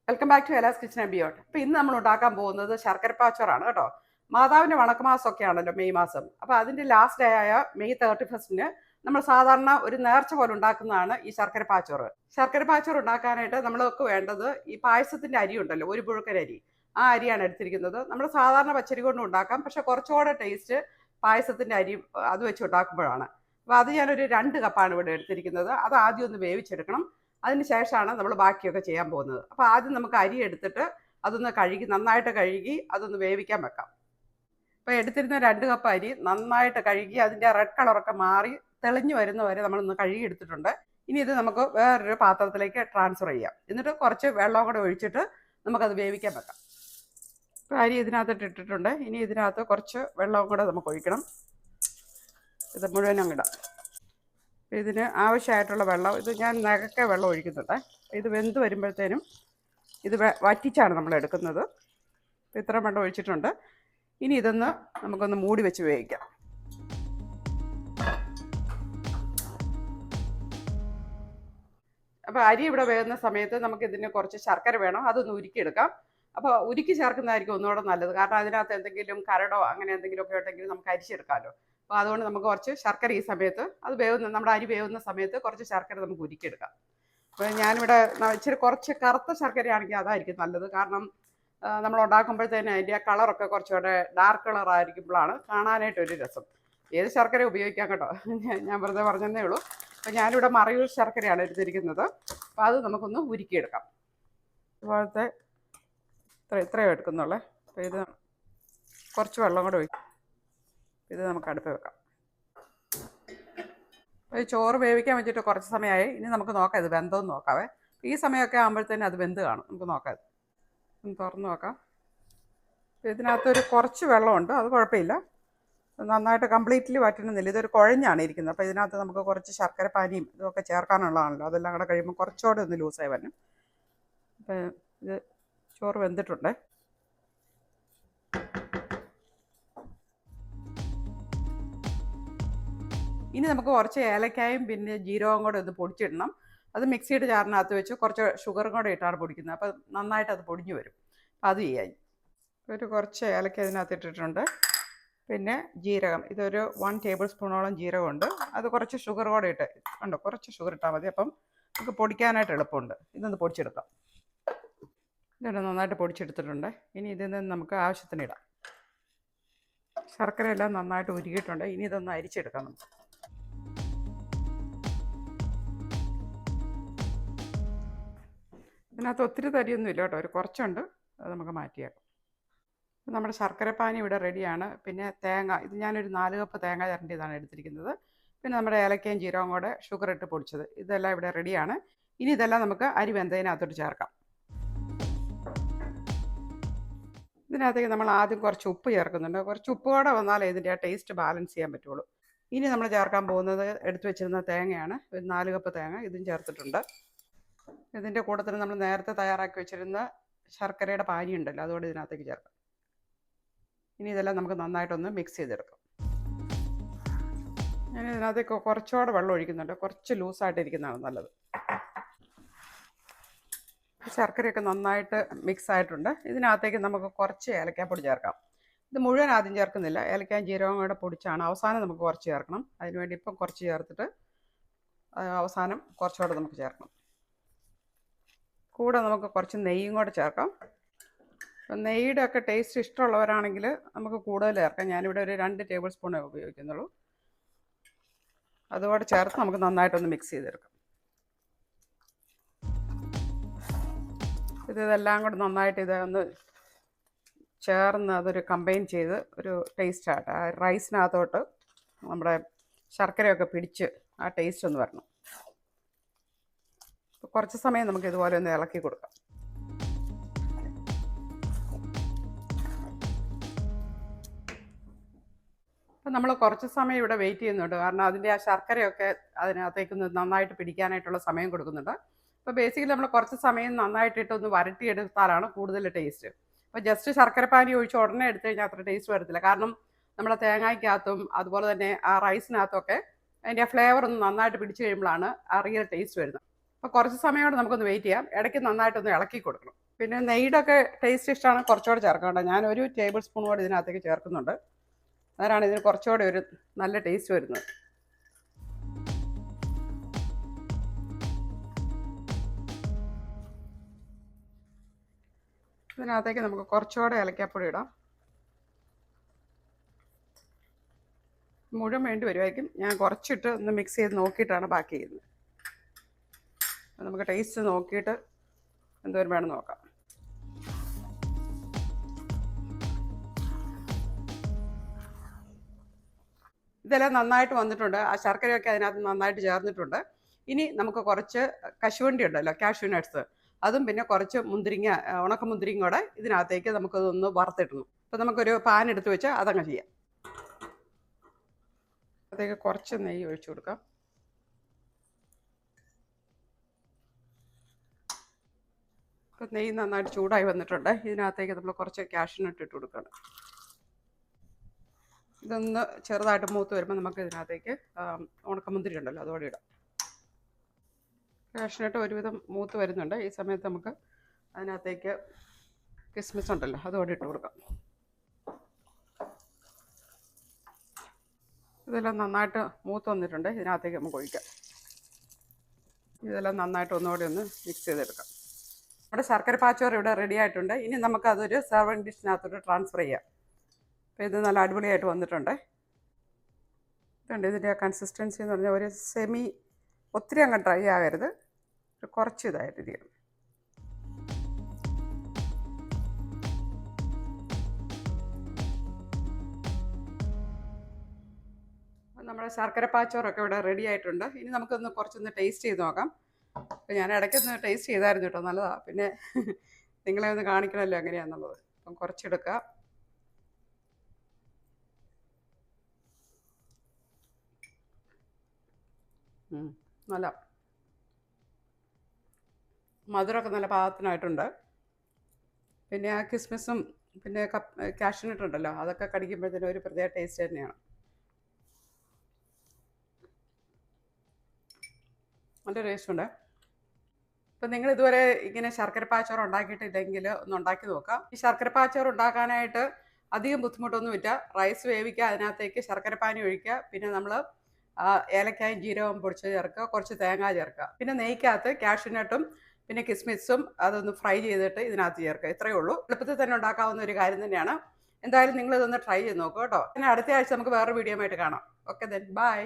Welcome back to Ela's kitchen and beyond. അപ്പോൾ ഇന്ന് നമ്മൾ ഉണ്ടാക്കാൻ പോകുന്നത് ശർക്കരപ്പാച്ചോറാണ് കേട്ടോ. മാതാവിൻ്റെ വണക്കമാസമൊക്കെ ആണല്ലോ മെയ് മാസം. അപ്പോൾ അതിൻ്റെ ലാസ്റ്റ് ഡേ ആയ മെയ് 31 നമ്മൾ സാധാരണ ഒരു നേർച്ച പോലെ ഉണ്ടാക്കുന്നതാണ് ഈ ശർക്കരപ്പാച്ചോറ്. ശർക്കരപ്പാച്ചോറ് ഉണ്ടാക്കാനായിട്ട് നമ്മൾക്ക് വേണ്ടത് ഈ പായസത്തിൻ്റെ അരി ഉണ്ടല്ലോ, ഒരു പുഴുക്കൻ അരി. ആ അരിയാണ് എടുത്തിരിക്കുന്നത്. നമ്മൾ സാധാരണ പച്ചരി കൊണ്ടും ഉണ്ടാക്കാം, പക്ഷെ കുറച്ചുകൂടെ ടേസ്റ്റ് പായസത്തിൻ്റെ അരി അത് വെച്ച് ഉണ്ടാക്കുമ്പോഴാണ്. അപ്പോൾ അത് ഞാനൊരു 2 കപ്പാണ് ഇവിടെ എടുത്തിരിക്കുന്നത്. അത് ആദ്യം ഒന്ന് വേവിച്ചെടുക്കണം. അതിന് ശേഷമാണ് നമ്മൾ ബാക്കിയൊക്കെ ചെയ്യാൻ പോകുന്നത്. അപ്പോൾ ആദ്യം നമുക്ക് അരി എടുത്തിട്ട് അതൊന്ന് കഴുകി, നന്നായിട്ട് കഴുകി അതൊന്ന് വേവിക്കാൻ വെക്കാം. അപ്പോൾ എടുത്തിരുന്ന 2 കപ്പ് അരി നന്നായിട്ട് കഴുകി അതിൻ്റെ റെഡ് കളറൊക്കെ മാറി തെളിഞ്ഞു വരുന്ന വരെ നമ്മളൊന്ന് കഴുകി എടുത്തിട്ടുണ്ട്. ഇനി ഇത് നമുക്ക് വേറൊരു പാത്രത്തിലേക്ക് ട്രാൻസ്ഫർ ചെയ്യാം. എന്നിട്ട് കുറച്ച് വെള്ളം കൂടെ ഒഴിച്ചിട്ട് നമുക്കത് വേവിക്കാൻ വെക്കാം. ഇപ്പോൾ അരി ഇതിനകത്തിട്ട് ഇട്ടിട്ടുണ്ട്. ഇനി ഇതിനകത്ത് കുറച്ച് വെള്ളം കൂടെ നമുക്ക് ഒഴിക്കണം. ഇത് മുഴുവൻ അങ്ങിടാം. ഇതിന് ആവശ്യമായിട്ടുള്ള വെള്ളം, ഇത് ഞാൻ നകക്കെ വെള്ളം ഒഴിക്കുന്നുണ്ട്. ഇത് വെന്ത് വരുമ്പോഴത്തേനും ഇത് വറ്റിച്ചാണ് നമ്മൾ എടുക്കുന്നത്. ഇത്ര വെള്ളം ഒഴിച്ചിട്ടുണ്ട്. ഇനി ഇതൊന്ന് നമുക്കൊന്ന് മൂടി വെച്ച് വേവിക്കാം. അപ്പോൾ അരി ഇവിടെ വേകുന്ന സമയത്ത് നമുക്ക് ഇതിന് കുറച്ച് ശർക്കര വേണം, അതൊന്ന് ഉരുക്കിയെടുക്കാം. അപ്പോൾ ഉരുക്കി ചേർക്കുന്നതായിരിക്കും ഒന്നുകൂടെ നല്ലത്. കാരണം അതിനകത്ത് എന്തെങ്കിലും കരടോ അങ്ങനെ എന്തെങ്കിലുമൊക്കെ ഉണ്ടെങ്കിൽ നമുക്ക് അരിച്ചെടുക്കാമല്ലോ. അപ്പോൾ അതുകൊണ്ട് നമുക്ക് കുറച്ച് ശർക്കര ഈ സമയത്ത് അത് വേവുന്ന, നമ്മുടെ അരി വേവുന്ന സമയത്ത് കുറച്ച് ശർക്കര നമുക്ക് ഉരുക്കിയെടുക്കാം. അപ്പോൾ ഞാനിവിടെ ഇച്ചിരി കുറച്ച് കറുത്ത ശർക്കരയാണെങ്കിൽ അതായിരിക്കും നല്ലത്. കാരണം നമ്മൾ ഉണ്ടാക്കുമ്പോഴത്തേന് അതിൻ്റെ കളറൊക്കെ കുറച്ചുകൂടെ ഡാർക്ക് കളറായിരിക്കുമ്പോഴാണ് കാണാനായിട്ടൊരു രസം. ഏത് ശർക്കര ഉപയോഗിക്കാം കേട്ടോ, ഞാൻ വെറുതെ പറഞ്ഞതേ ഉള്ളൂ. അപ്പോൾ ഞാനിവിടെ മറയൂർ ശർക്കരയാണ് എടുത്തിരിക്കുന്നത്. അപ്പോൾ അത് നമുക്കൊന്ന് ഉരുക്കിയെടുക്കാം. ഇതുപോലത്തെ ഇത്രയും എടുക്കുന്നുള്ളേ. അപ്പോൾ ഇത് കുറച്ച് വെള്ളം കൂടെ ഒഴിക്കും. ഇത് നമുക്ക് അടുപ്പ് വെക്കാം. ഈ ചോറ് വേവിക്കാൻ വെച്ചിട്ട് കുറച്ച് സമയമായി. ഇനി നമുക്ക് നോക്കാം ഇത് വെന്തോന്ന് നോക്കാവേ. ഈ സമയമൊക്കെ ആകുമ്പോഴത്തേനും അത് വെന്ത് കാണും. നമുക്ക് നോക്കാം, ഒന്ന് തുറന്ന് നോക്കാം. ഇതിനകത്തൊരു കുറച്ച് വെള്ളമുണ്ട്, അത് കുഴപ്പമില്ല. നന്നായിട്ട് കംപ്ലീറ്റ്ലി വറ്റണമെന്നില്ല. ഇതൊരു കുഴഞ്ഞാണ് ഇരിക്കുന്നത്. അപ്പോൾ ഇതിനകത്ത് നമുക്ക് കുറച്ച് ശർക്കര പാനിയും ഇതൊക്കെ ചേർക്കാനുള്ളതാണല്ലോ. അതെല്ലാം കൂടെ കഴിയുമ്പോൾ കുറച്ചുകൂടെ ഒന്ന് ലൂസായി വരണം. അപ്പോൾ ഇത് ചോറ് വെന്തിട്ടുണ്ട്. ഇനി നമുക്ക് കുറച്ച് ഏലക്കായും പിന്നെ ജീരകവും കൂടെ ഒന്ന് പൊടിച്ചിടണം. അത് മിക്സിയുടെ ജാറിനകത്ത് വെച്ച് കുറച്ച് ഷുഗറും കൂടെ ഇട്ടാണ് പൊടിക്കുന്നത്. അപ്പോൾ നന്നായിട്ട് അത് പൊടിഞ്ഞു വരും. അപ്പോൾ അത് ചെയ്യാൻ ഒരു കുറച്ച് ഏലക്ക ഇതിനകത്ത് ഇട്ടിട്ടുണ്ട്. പിന്നെ ജീരകം, ഇതൊരു 1 ടേബിൾ സ്പൂണോളം ജീരകമുണ്ട്. അത് കുറച്ച് ഷുഗർ കൂടെ ഇട്ട് ഉണ്ടോ, കുറച്ച് ഷുഗർ ഇട്ടാൽ മതി. അപ്പം നമുക്ക് പൊടിക്കാനായിട്ട് എളുപ്പമുണ്ട്. ഇതൊന്ന് പൊടിച്ചെടുക്കാം. ഇതൊക്കെ നന്നായിട്ട് പൊടിച്ചെടുത്തിട്ടുണ്ട്. ഇനി ഇതിൽ നിന്ന് നമുക്ക് ആവശ്യത്തിന് ഇടാം. ശർക്കര എല്ലാം നന്നായിട്ട് ഉരുകിയിട്ടുണ്ട്. ഇനി ഇതൊന്ന് അരിച്ചെടുക്കാം നമുക്ക്. ഇതിനകത്ത് ഒത്തിരി തരിയൊന്നും ഇല്ല കേട്ടോ, ഒരു കുറച്ചുണ്ട്. അത് നമുക്ക് മാറ്റിയേക്കാം. നമ്മുടെ ശർക്കരപ്പാനി ഇവിടെ റെഡിയാണ്. പിന്നെ തേങ്ങ, ഇത് ഞാനൊരു 4 കപ്പ് തേങ്ങ ചിരണ്ടിയതാണ് എടുത്തിരിക്കുന്നത്. പിന്നെ നമ്മുടെ ഏലക്കയും ജീരകവും കൂടെ ഷുഗർ ഇട്ട് പൊടിച്ചത്, ഇതെല്ലാം ഇവിടെ റെഡിയാണ്. ഇനി ഇതെല്ലാം നമുക്ക് അരി വെന്തതിനകത്തോട്ട് ചേർക്കാം. ഇതിനകത്തേക്ക് നമ്മൾ ആദ്യം കുറച്ച് ഉപ്പ് ചേർക്കുന്നുണ്ട്. കുറച്ച് ഉപ്പ് കൂടെ വന്നാലേ ഇതിൻ്റെ ആ ടേസ്റ്റ് ബാലൻസ് ചെയ്യാൻ പറ്റുള്ളൂ. ഇനി നമ്മൾ ചേർക്കാൻ പോകുന്നത് എടുത്തു വെച്ചിരുന്ന തേങ്ങയാണ്. ഒരു 4 കപ്പ് തേങ്ങ ഇതും ചേർത്തിട്ടുണ്ട്. ഇതിൻ്റെ കൂട്ടത്തിൽ നമ്മൾ നേരത്തെ തയ്യാറാക്കി വെച്ചിരുന്ന ശർക്കരയുടെ പാനി ഉണ്ടല്ലോ, അതുകൊണ്ട് ഇതിനകത്തേക്ക് ചേർക്കാം. ഇനി ഇതെല്ലാം നമുക്ക് നന്നായിട്ടൊന്ന് മിക്സ് ചെയ്തെടുക്കാം. ഞാൻ ഇതിനകത്തേക്ക് കുറച്ചുകൂടെ വെള്ളം ഒഴിക്കുന്നുണ്ട്. കുറച്ച് ലൂസായിട്ടിരിക്കുന്നതാണ് നല്ലത്. ശർക്കരയൊക്കെ നന്നായിട്ട് മിക്സ് ആയിട്ടുണ്ട്. ഇതിനകത്തേക്ക് നമുക്ക് കുറച്ച് ഏലക്കാപ്പൊടി ചേർക്കാം. ഇത് മുഴുവൻ ആദ്യം ചേർക്കുന്നില്ല, ഏലക്കായും ജീരകവും കൂടെ പൊടിച്ചാണ്. അവസാനം നമുക്ക് കുറച്ച് ചേർക്കണം. അതിനുവേണ്ടി ഇപ്പം കുറച്ച് ചേർത്തിട്ട് അവസാനം കുറച്ചുകൂടെ നമുക്ക് ചേർക്കണം. കൂടെ നമുക്ക് കുറച്ച് നെയ്യും കൂടെ ചേർക്കാം. നെയ്യുടെ ഒക്കെ ടേസ്റ്റ് ഇഷ്ടമുള്ളവരാണെങ്കിൽ നമുക്ക് കൂടുതൽ ചേർക്കാം. ഞാനിവിടെ ഒരു 2 ടേബിൾ സ്പൂണേ ഉപയോഗിക്കുന്നുള്ളൂ. അതുകൂടെ ചേർത്ത് നമുക്ക് നന്നായിട്ടൊന്ന് മിക്സ് ചെയ്തെടുക്കാം. ഇതെല്ലാം കൂടെ നന്നായിട്ട് ഇതൊന്ന് ചേർന്ന് അതൊരു കമ്പൈൻ ചെയ്ത് ഒരു ടേസ്റ്റ് ആട്ടെ. ആ റൈസിനകത്തോട്ട് നമ്മുടെ ശർക്കരയൊക്കെ പിടിച്ച് ആ ടേസ്റ്റ് ഒന്ന് വരണം. കുറച്ച് സമയം നമുക്ക് ഇതുപോലെ ഒന്ന് ഇളക്കി കൊടുക്കാം. അപ്പം നമ്മൾ കുറച്ച് സമയം ഇവിടെ വെയിറ്റ് ചെയ്യുന്നുണ്ട്. കാരണം അതിൻ്റെ ആ ശർക്കരയൊക്കെ അതിനകത്തേക്കൊന്ന് നന്നായിട്ട് പിടിക്കാനായിട്ടുള്ള സമയം കൊടുക്കുന്നുണ്ട്. അപ്പോൾ ബേസിക്കലി നമ്മൾ കുറച്ച് സമയം നന്നായിട്ടിട്ടൊന്ന് വരട്ടിയെടുത്താലാണ് കൂടുതൽ ടേസ്റ്റ്. അപ്പോൾ ജസ്റ്റ് ശർക്കരപ്പാനി ഒഴിച്ച് ഉടനെ എടുത്തു കഴിഞ്ഞാൽ അത്ര ടേസ്റ്റ് വരത്തില്ല. കാരണം നമ്മുടെ തേങ്ങയ്ക്കകത്തും അതുപോലെ തന്നെ ആ റൈസിനകത്തൊക്കെ അതിൻ്റെ ഫ്ലേവർ ഒന്ന് നന്നായിട്ട് പിടിച്ച് കഴിയുമ്പോഴാണ് ആ റിയൽ ടേസ്റ്റ് വരുന്നത്. അപ്പോൾ കുറച്ച് സമയം കൊണ്ട് നമുക്കൊന്ന് വെയിറ്റ് ചെയ്യാം. ഇടയ്ക്ക് നന്നായിട്ടൊന്ന് ഇളക്കി കൊടുക്കണം. പിന്നെ നെയ്യുടെ ഒക്കെ ടേസ്റ്റ് ഇഷ്ടമാണ് കുറച്ചുകൂടെ ചേർക്കാം കേട്ടോ. ഞാൻ 1 ടേബിൾ സ്പൂൺ കൂടെ ഇതിനകത്തേക്ക് ചേർക്കുന്നുണ്ട്. അതാണ് ഇതിന് കുറച്ചുകൂടെ ഒരു നല്ല ടേസ്റ്റ് വരുന്നത്. ഇതിനകത്തേക്ക് നമുക്ക് കുറച്ചുകൂടെ ഏലക്കാപ്പൊടി ഇടാം. മുഴുവൻ വേണ്ടി വരുമായിരിക്കും. ഞാൻ കുറച്ചിട്ട് ഒന്ന് മിക്സ് ചെയ്ത് നോക്കിയിട്ടാണ് ബാക്കി ചെയ്യുന്നത്. നമുക്ക് ടേസ്റ്റ് നോക്കിയിട്ട് എന്തോരം വേണമെന്ന് നോക്കാം. ഇതെല്ലാം നന്നായിട്ട് വന്നിട്ടുണ്ട്. ആ ശർക്കരയൊക്കെ അതിനകത്ത് നന്നായിട്ട് ചേർന്നിട്ടുണ്ട്. ഇനി നമുക്ക് കുറച്ച് കശുവണ്ടി ഉണ്ടല്ലോ, കാഷ്യൂ നട്ട്സ്, അതും പിന്നെ കുറച്ച് മുന്തിരിങ്ങ, ഉണക്ക മുന്തിരിങ്ങ കൂടെ ഇതിനകത്തേക്ക് നമുക്കതൊന്ന് വറുത്തിടണം. അപ്പോൾ നമുക്കൊരു പാൻ എടുത്ത് വെച്ച് അതങ്ങ് ചെയ്യാം. അതിലേക്ക് കുറച്ച് നെയ്യ് ഒഴിച്ചു കൊടുക്കാം. അപ്പോൾ നെയ്യ് നന്നായിട്ട് ചൂടായി വന്നിട്ടുണ്ട്. ഇതിനകത്തേക്ക് നമ്മൾ കുറച്ച് കാഷ്യൂ നട്ട് ഇട്ട് കൊടുക്കണം. ഇതൊന്ന് ചെറുതായിട്ട് മൂത്ത് വരുമ്പോൾ നമുക്ക് ഇതിനകത്തേക്ക് ഉണക്കമുന്തിരി ഉണ്ടല്ലോ അതോടെ ഇടാം. കാഷ്യൂ നട്ട് ഒരുവിധം മൂത്ത് വരുന്നുണ്ട്. ഈ സമയത്ത് നമുക്ക് അതിനകത്തേക്ക് കിസ്മിസ് ഉണ്ടല്ലോ അതോടെ ഇട്ട് കൊടുക്കാം. ഇതെല്ലാം നന്നായിട്ട് മൂത്ത് വന്നിട്ടുണ്ട്. ഇതിനകത്തേക്ക് നമുക്ക് ഒഴിക്കാം. ഇതെല്ലാം നന്നായിട്ട് ഒന്നുകൂടി ഒന്ന് മിക്സ് ചെയ്തെടുക്കാം. നമ്മുടെ ശർക്കര പാച്ചോറ് ഇവിടെ റെഡി ആയിട്ടുണ്ട്. ഇനി നമുക്കതൊരു സെർവിങ് ഡിഷിനകത്തോട്ട് ട്രാൻസ്ഫർ ചെയ്യാം. അപ്പോൾ ഇത് നല്ല അടിപൊളിയായിട്ട് വന്നിട്ടുണ്ട്. ഇതുണ്ട് ഇതിൻ്റെ കൺസിസ്റ്റൻസി എന്ന് പറഞ്ഞാൽ ഒരു ഒത്തിരി അങ്ങ് ഡ്രൈ ആകരുത്, കുറച്ച് ഇതായിട്ടിരിക്കണം. നമ്മുടെ ശർക്കര പാച്ചോറൊക്കെ ഇവിടെ റെഡി ആയിട്ടുണ്ട്. ഇനി നമുക്കൊന്ന് കുറച്ചൊന്ന് ടേസ്റ്റ് ചെയ്ത് നോക്കാം. അപ്പോൾ ഞാൻ ഇടയ്ക്കൊന്ന് ടേസ്റ്റ് ചെയ്തായിരുന്നു കേട്ടോ, നല്ലതാണ്. പിന്നെ നിങ്ങളെ ഒന്ന് കാണിക്കണമല്ലോ എങ്ങനെയാണെന്നുള്ളത്. അപ്പം കുറച്ചെടുക്കുക. നല്ല മധുരമൊക്കെ നല്ല പാകത്തിനായിട്ടുണ്ട്. പിന്നെ ആ കിസ്മിസും പിന്നെ കാഷ്യൂ നട്ട് ഉണ്ടല്ലോ അതൊക്കെ കടിക്കുമ്പോഴത്തേനും ഒരു പ്രത്യേക ടേസ്റ്റ് തന്നെയാണ്. നല്ല ടേസ്റ്റ് ഉണ്ട്. ഇപ്പം നിങ്ങൾ ഇതുവരെ ഇങ്ങനെ ശർക്കര പാച്ചോറ് ഉണ്ടാക്കിയിട്ടില്ലെങ്കിൽ ഒന്ന് ഉണ്ടാക്കി നോക്കാം. ഈ ശർക്കര പാച്ചോറ് ഉണ്ടാക്കാനായിട്ട് അധികം ബുദ്ധിമുട്ടൊന്നുമില്ല. റൈസ് വേവിക്കുക, അതിനകത്തേക്ക് ശർക്കര പാനി ഒഴിക്കുക, പിന്നെ നമ്മൾ ഏലക്കായും ജീരകവും പൊടിച്ച് ചേർക്കുക, കുറച്ച് തേങ്ങ ചേർക്കുക, പിന്നെ നെയ്ക്കകത്ത് കാഷ്യൂ നട്ടും പിന്നെ കിസ്മിസും അതൊന്ന് ഫ്രൈ ചെയ്തിട്ട് ഇതിനകത്ത് ചേർക്കുക. ഇത്രയേ ഉള്ളൂ. എളുപ്പത്തിൽ തന്നെ ഉണ്ടാക്കാവുന്ന ഒരു കാര്യം തന്നെയാണ്. എന്തായാലും നിങ്ങളിതൊന്ന് ട്രൈ ചെയ്ത് നോക്കുക കേട്ടോ. പിന്നെ അടുത്ത ആഴ്ച നമുക്ക് വേറെ വീഡിയോ ആയിട്ട് കാണാം. Okay then bye.